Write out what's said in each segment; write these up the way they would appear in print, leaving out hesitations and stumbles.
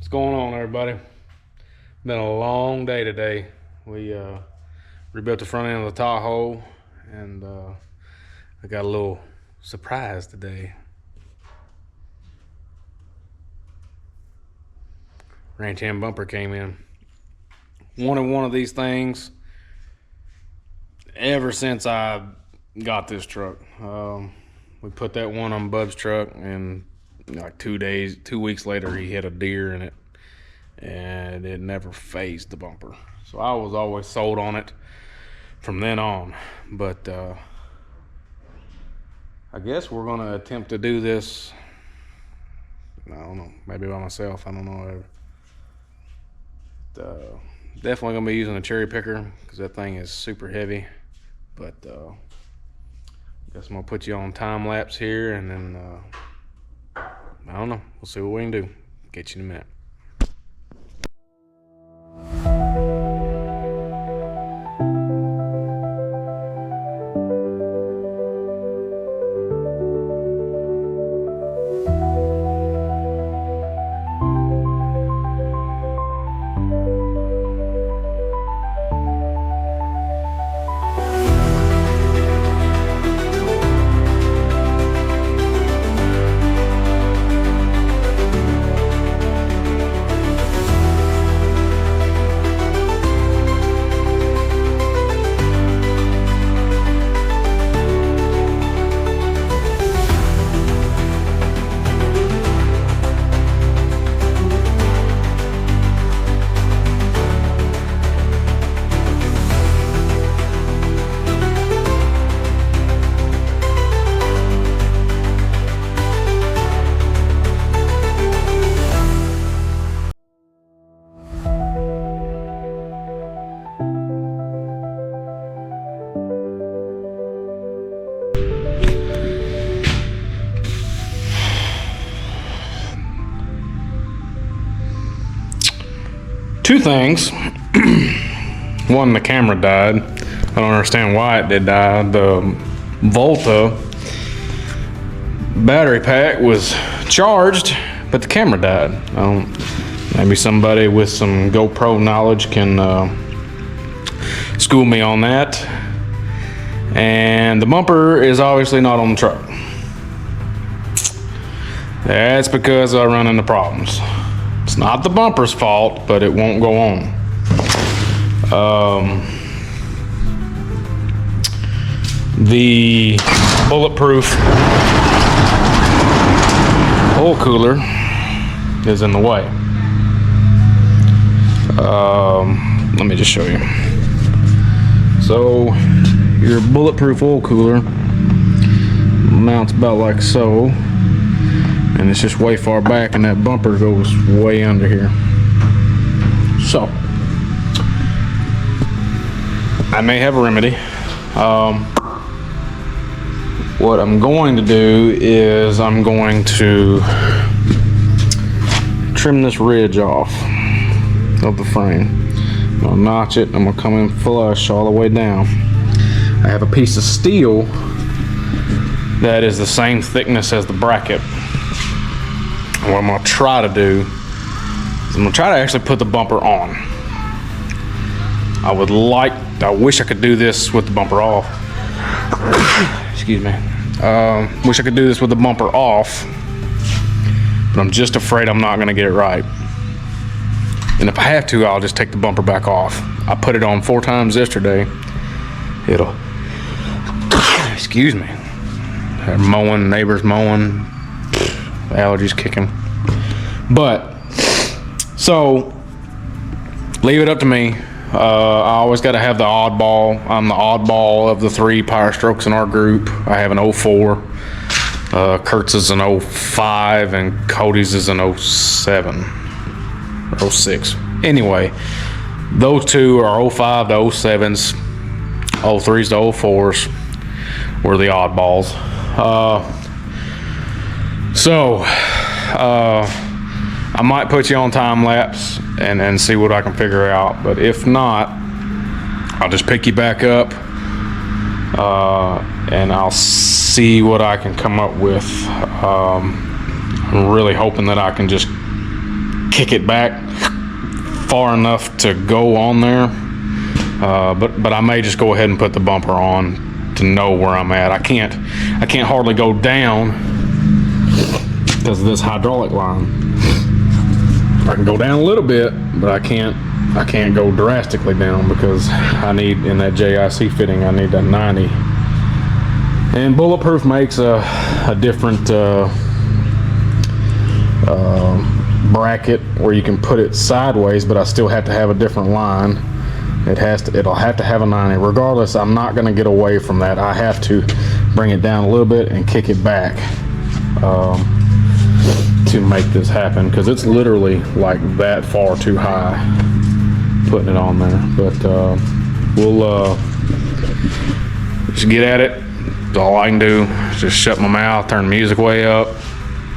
going on, everybody? Been a long day today. We rebuilt the front end of the Tahoe, and I got a little surprise today. Ranch hand bumper came in. Wanted one of these things ever since I got this truck. We put that one on Bub's truck, and like 2 weeks later, he hit a deer in it, and it never phased the bumper. So I was always sold on it from then on. But I guess we're gonna attempt to do this. I don't know, maybe by myself. I don't know. Definitely gonna be using a cherry picker because that thing is super heavy. But I guess I'm gonna put you on time lapse here, and then I don't know. We'll see what we can do. Get you in a minute. Two things. One, the camera died. I don't understand why it did die. The Volta battery pack was charged, but the camera died. Maybe somebody with some GoPro knowledge can school me on that. And the bumper is obviously not on the truck. That's because I run into problems. It's not the bumper's fault, but it won't go on. The bulletproof oil cooler is in the way. Let me just show you. So your bulletproof oil cooler mounts about like so. And it's just way far back, and that bumper goes way under here. So I may have a remedy. What I'm going to do is I'm going to trim this ridge off of the frame. I'm gonna notch it. I'm gonna come in flush all the way down. I have a piece of steel that is the same thickness as the bracket. What I'm gonna try to do is I'm gonna try to actually put the bumper on. I wish I could do this with the bumper off. Excuse me. Wish I could do this with the bumper off, but I'm just afraid I'm not gonna get it right. And if I have to, I'll just take the bumper back off. I put it on 4 times yesterday. Excuse me. They're mowing, neighbors mowing. Allergies kicking. But so leave it up to me. I always got to have the oddball. I'm the oddball of the 3 Power Strokes in our group. I have an 04, Kurt's is an 05, and Cody's is an 07 or 06. Anyway, those 2 are 05 to 07s, 03s to 04s were the oddballs. So I might put you on time lapse and see what I can figure out, but if not, I'll just pick you back up and I'll see what I can come up with. I'm really hoping that I can just kick it back far enough to go on there. But I may just go ahead and put the bumper on to know where I'm at. I can't hardly go down because of this hydraulic line. I can go down a little bit, but I can't go drastically down because I need, in that JIC fitting, I need that 90. And Bulletproof makes a different bracket where you can put it sideways, but I still have to have a different line. It'll have to have a 90. Regardless, I'm not going to get away from that. I have to bring it down a little bit and kick it back to make this happen, because it's literally like that far too high putting it on there. But we'll just get at it. All I can do is just shut my mouth, turn the music way up,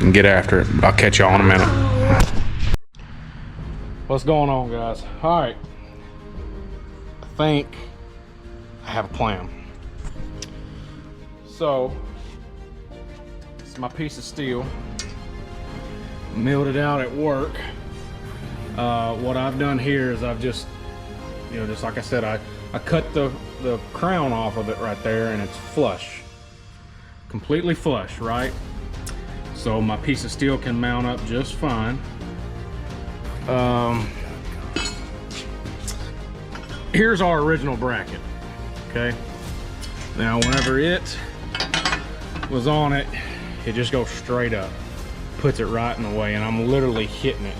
and get after it. I'll catch y'all in a minute. What's going on, guys? All right, I think I have a plan. So it's my piece of steel, milled it out at work. What I've done here is I've just, just like I said, I cut the crown off of it right there, and it's flush, completely flush, right? So my piece of steel can mount up just fine. Here's our original bracket, okay? Now whenever it was on it, it just goes straight up, puts it right in the way, and I'm literally hitting it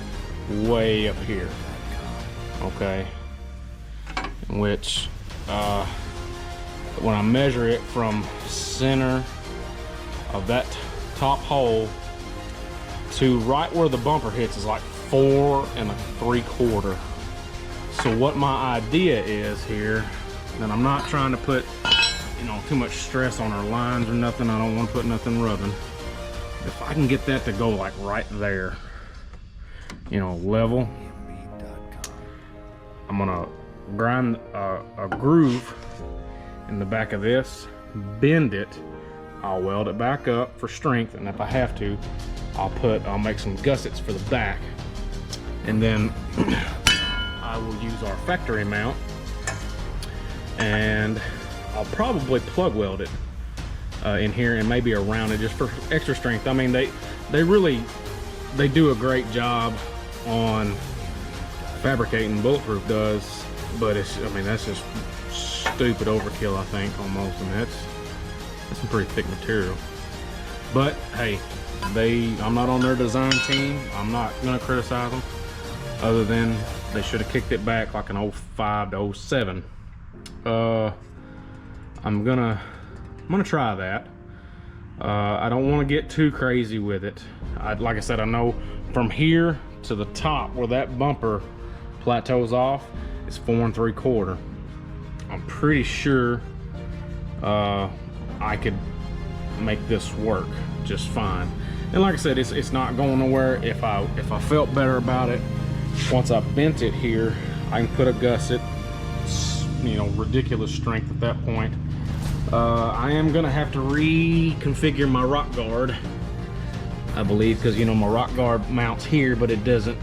way up here, okay? Which when I measure it from center of that top hole to right where the bumper hits is like 4 3/4. So what my idea is here, and I'm not trying to put too much stress on our lines or nothing, I don't want to put nothing rubbing. If I can get that to go like right there, level, I'm gonna grind a groove in the back of this, bend it, I'll weld it back up for strength, and if I have to, I'll make some gussets for the back, and then I will use our factory mount, and I'll probably plug weld it in here and maybe around it just for extra strength. I mean, they do a great job on fabricating, Bulletproof does, but that's just stupid overkill, I think, almost, and that's some pretty thick material. But hey, I'm not on their design team. I'm not gonna criticize them, other than they should have kicked it back like an 05 to 07. I'm gonna try that. I don't want to get too crazy with it. Like I said, I know from here to the top where that bumper plateaus off is 4 3/4. I'm pretty sure I could make this work just fine. And like I said, it's not going nowhere. If I felt better about it, once I bent it here, I can put a gusset, ridiculous strength at that point. I am gonna have to reconfigure my rock guard, I believe, because my rock guard mounts here, but it doesn't.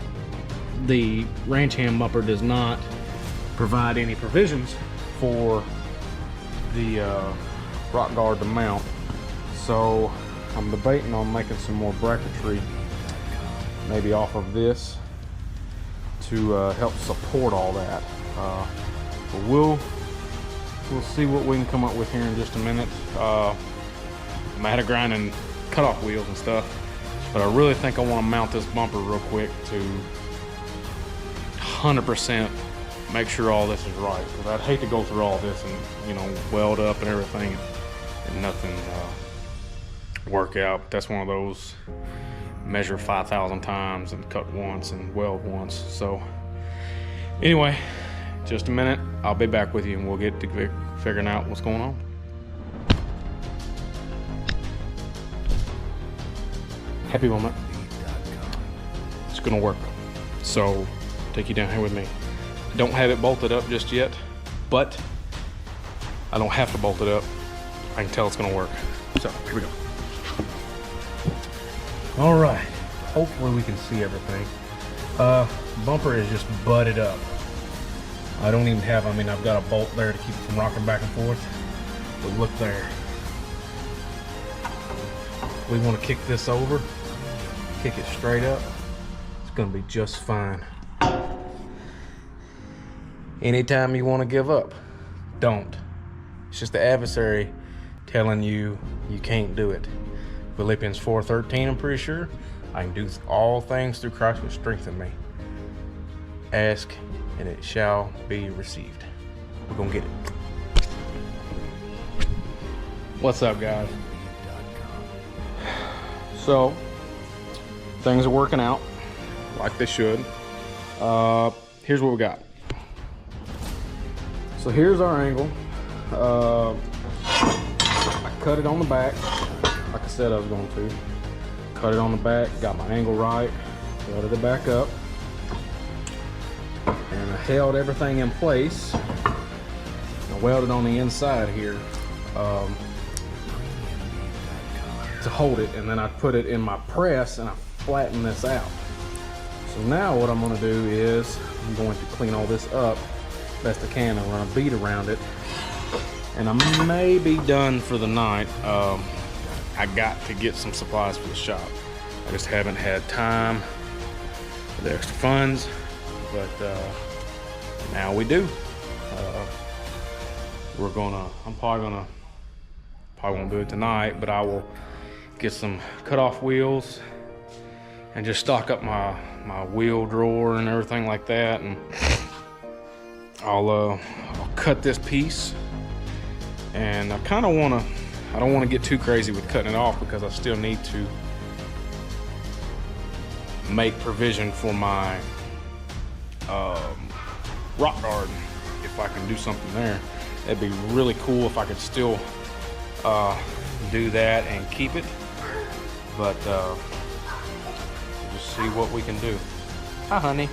The ranch hand bumper does not provide any provisions for the rock guard to mount. So I'm debating on making some more bracketry, maybe off of this, to help support all that. But we'll see what we can come up with here in just a minute. I'm out of grinding cutoff wheels and stuff, but I really think I want to mount this bumper real quick to 100% make sure all this is right, because I'd hate to go through all this and weld up and everything and nothing work out. But that's one of those measure 5,000 times and cut once and weld once. So anyway, just a minute, I'll be back with you and we'll get to figuring out what's going on. Happy moment. It's gonna work. So take you down here with me. I don't have it bolted up just yet, but I don't have to bolt it up. I can tell it's gonna work. So here we go. All right, hopefully we can see everything. Bumper is just butted up. I don't even have, I mean, I've got a bolt there to keep it from rocking back and forth. But look there. We want to kick this over, kick it straight up. It's gonna be just fine. Anytime you want to give up, don't. It's just the adversary telling you you can't do it. Philippians 4:13, I'm pretty sure. I can do all things through Christ which strengthen me. Ask and it shall be received. We're gonna get it. What's up, guys? So, things are working out like they should. Here's what we got. So here's our angle. I cut it on the back, like I said I was going to. Cut it on the back, got my angle right, welded it back up, and I held everything in place. I welded on the inside here to hold it, and then I put it in my press and I flattened this out. So now what I'm going to do is I'm going to clean all this up best I can and run a bead around it, and I may be done for the night. I got to get some supplies for the shop. I just haven't had time for the extra funds, but now we do. I'm probably won't do it tonight, but I will get some cut-off wheels and just stock up my wheel drawer and everything like that, and I'll cut this piece. And I don't want to get too crazy with cutting it off because I still need to make provision for my rock garden. If I can do something there, that'd be really cool if I could still do that and keep it. But just see what we can do. Hi, honey.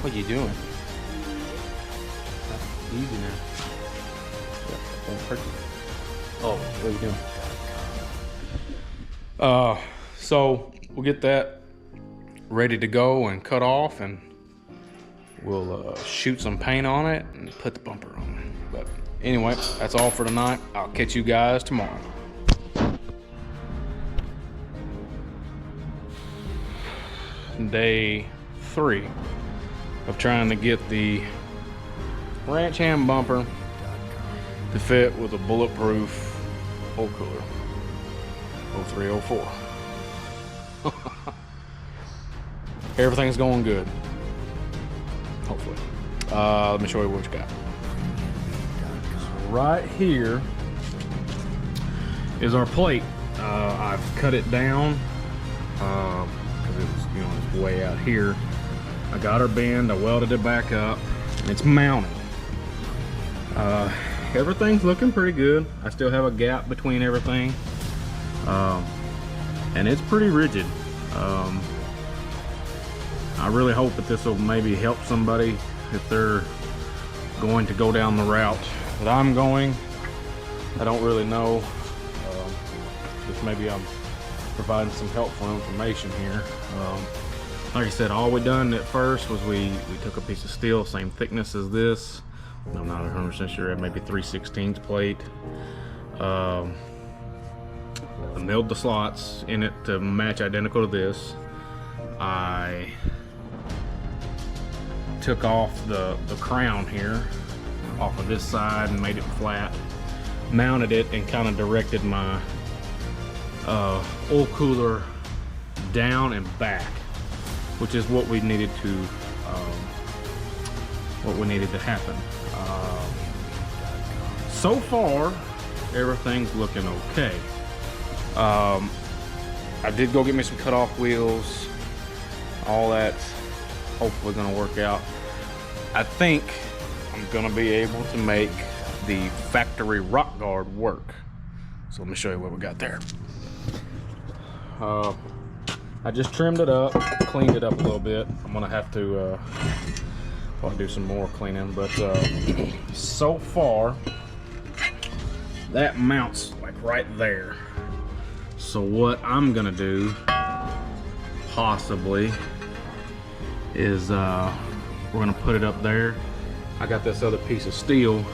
What are you doing? Easy now. Don't hurt you. Oh, what are you doing? So we'll get that ready to go and cut off, and we'll shoot some paint on it and put the bumper on. But anyway, that's all for tonight. I'll catch you guys tomorrow. Day 3 of trying to get the ranch hand bumper to fit with a bulletproof oil cooler 0304. Everything's going good, hopefully. Let me show you what you got. So right here is our plate. I've cut it down because it was, it's way out here. I got her bend, I welded it back up, and it's mounted. Everything's looking pretty good. I still have a gap between everything, and it's pretty rigid. I really hope that this will maybe help somebody if they're going to go down the route that I'm going. I don't really know. Just maybe I'm providing some helpful information here. Like I said, all we done at first was we took a piece of steel, same thickness as this. I'm not 100% sure, maybe 3/16 plate. I milled the slots in it to match identical to this. I took off the crown here off of this side and made it flat, mounted it, and kind of directed my oil cooler down and back, which is what we needed to happen. So far, everything's looking okay. I did go get me some cutoff wheels. All that's hopefully gonna work out. I think I'm gonna be able to make the factory rock guard work. So let me show you what we got there. I just trimmed it up, cleaned it up a little bit. I'm gonna have to probably do some more cleaning, but so far that mounts like right there. So what I'm gonna do possibly is we're gonna put it up there. I got this other piece of steel.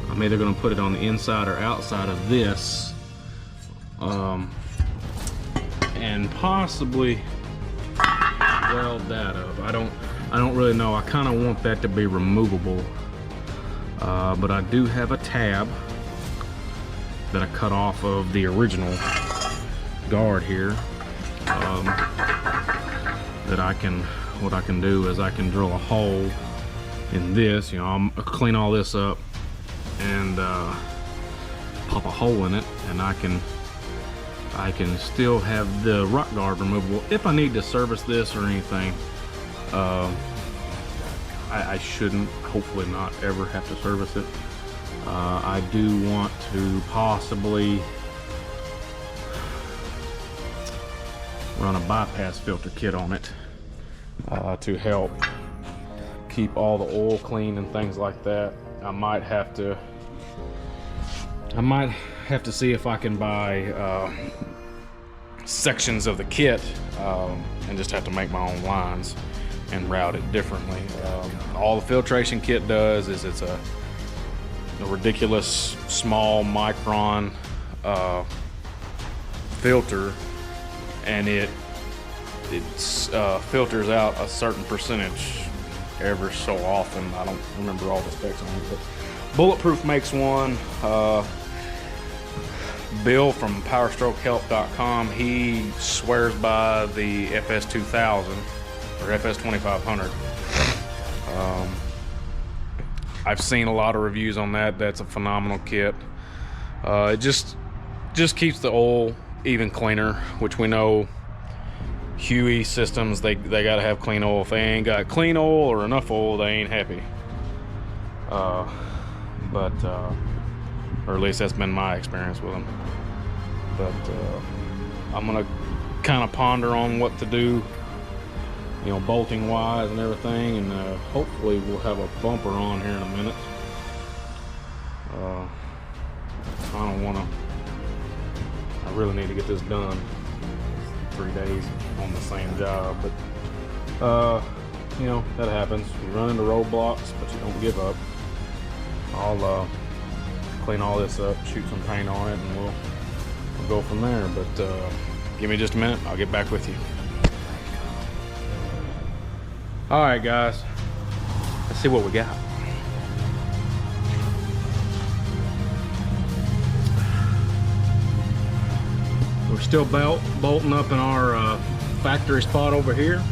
I'm either gonna put it on the inside or outside of this, and possibly weld that up. I don't really know. I kind of want that to be removable, but I do have a tab that I cut off of the original guard here. That what I can do is I can drill a hole in this. You know, I'll clean all this up and pop a hole in it, and I can still have the rock guard removable if I need to service this or anything. I shouldn't, hopefully not ever have to service it. I do want to possibly run a bypass filter kit on it to help keep all the oil clean and things like that. I might have to see if I can buy sections of the kit and just have to make my own lines and route it differently. All the filtration kit does is it's a ridiculous small micron filter, and it filters out a certain percentage ever so often. I don't remember all the specs on it, but Bulletproof makes one. Bill from PowerstrokeHelp.com, he swears by the FS2000 or FS2500. I've seen a lot of reviews on that. That's a phenomenal kit. It just keeps the oil even cleaner, which we know Huey systems, they gotta have clean oil. If they ain't got clean oil or enough oil, they ain't happy. Or at least that's been my experience with them. But I'm gonna kind of ponder on what to do, you know, bolting wise and everything, and hopefully we'll have a bumper on here in a minute. I really need to get this done. 3 days on the same job, but you know, that happens. You run into roadblocks, but you don't give up. I'll clean all this up, shoot some paint on it, and we'll go from there. But give me just a minute, I'll get back with you. All right, guys, let's see what we got. We're still bolting up in our factory spot over here.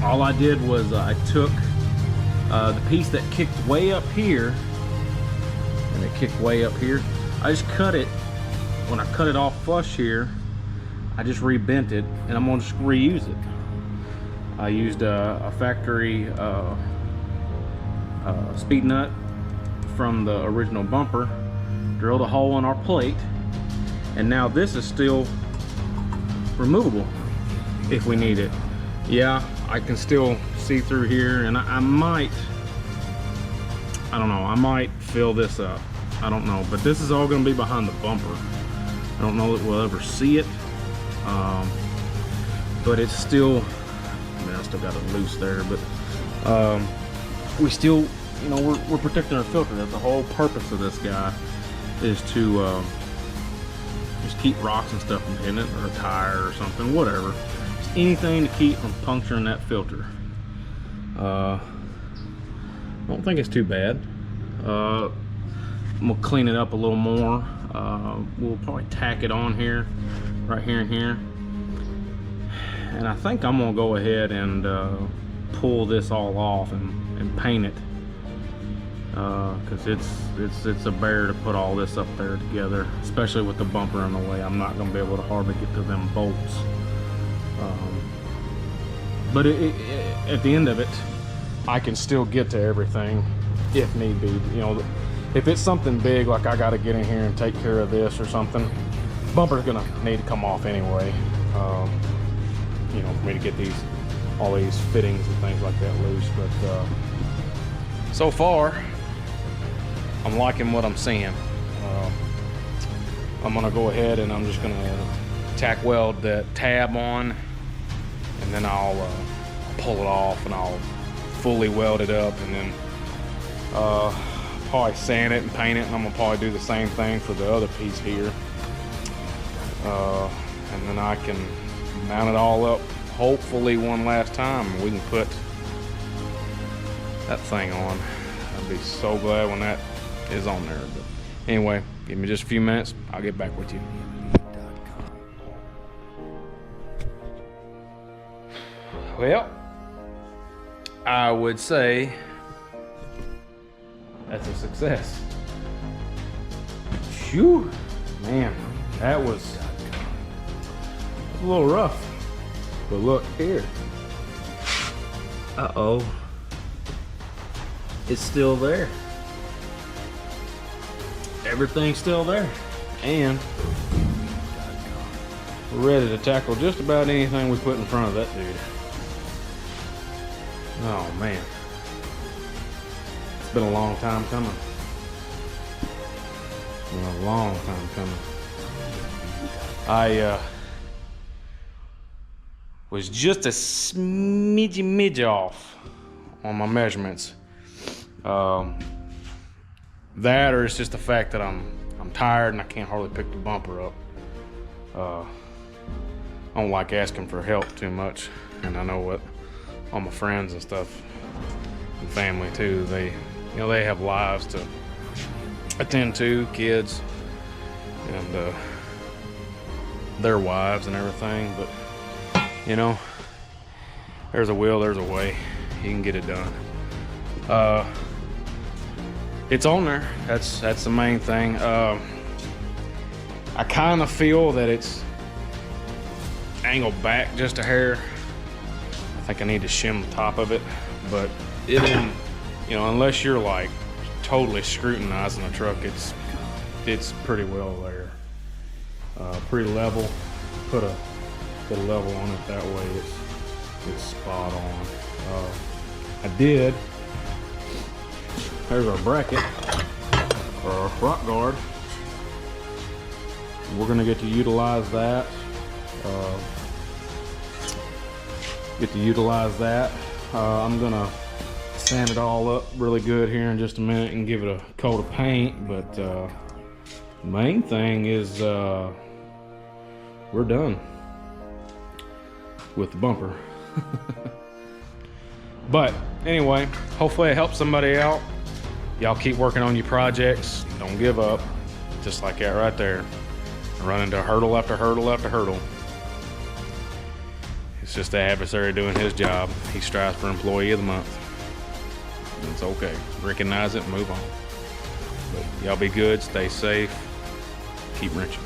All I did was I took the piece that kicked way up here, and it kicked way up here. I just cut it. When I cut it off flush here, I just rebent it, and I'm gonna just reuse it. I used a factory speed nut from the original bumper, drilled a hole in our plate, and now this is still removable if we need it. Yeah, I can still see through here, and I might fill this up. I don't know, but this is all gonna be behind the bumper. I don't know that we'll ever see it, but it's still, I mean, I still got it loose there, but we still, you know, we're protecting our filter. That's the whole purpose of this guy, is to just keep rocks and stuff from hitting it, or a tire or something, whatever. Just anything to keep from puncturing that filter. I don't think it's too bad. I'm gonna clean it up a little more. We'll probably tack it on here, right here and here. And I think I'm gonna go ahead and pull this all off and paint it. Because it's a bear to put all this up there together, especially with the bumper in the way. I'm not going to be able to hardly get to them bolts. But at the end of it, I can still get to everything if need be. You know, if it's something big, like I got to get in here and take care of this or something, bumper's going to need to come off anyway. You know, for me to get all these fittings and things like that loose. But so far, I'm liking what I'm seeing. I'm gonna go ahead and I'm just gonna tack weld that tab on, and then I'll pull it off and I'll fully weld it up, and then probably sand it and paint it, and I'm gonna probably do the same thing for the other piece here. And then I can mount it all up hopefully one last time, and we can put that thing on. I'd be so glad when that is on there. But anyway, give me just a few minutes, I'll get back with you. Well, I would say that's a success. Phew, man, that was a little rough. But look here. Uh-oh. It's still there. Everything's still there. And we're ready to tackle just about anything we put in front of that dude. Oh man. It's been a long time coming. It's been a long time coming. I was just a smidge off on my measurements. That, or it's just the fact that I'm tired and I can't hardly pick the bumper up. I don't like asking for help too much, and I know what all my friends and stuff and family too, they have lives to attend to, kids and their wives and everything, but there's a will, there's a way. You can get it done. It's on there. That's the main thing. I kind of feel that it's angled back just a hair. I think I need to shim the top of it, but it didn't, unless you're like totally scrutinizing the truck, it's pretty well there. Pretty level. Put a level on it, that way it's spot on. There's our bracket, or our front guard. We're gonna get to utilize that. I'm gonna sand it all up really good here in just a minute and give it a coat of paint, but the main thing is we're done with the bumper. But anyway, hopefully it helps somebody out. Y'all keep working on your projects. Don't give up. Just like that right there. Run into hurdle after hurdle after hurdle. It's just the adversary doing his job. He strives for Employee of the Month. It's okay. Recognize it and move on. But y'all be good, stay safe, keep wrenching.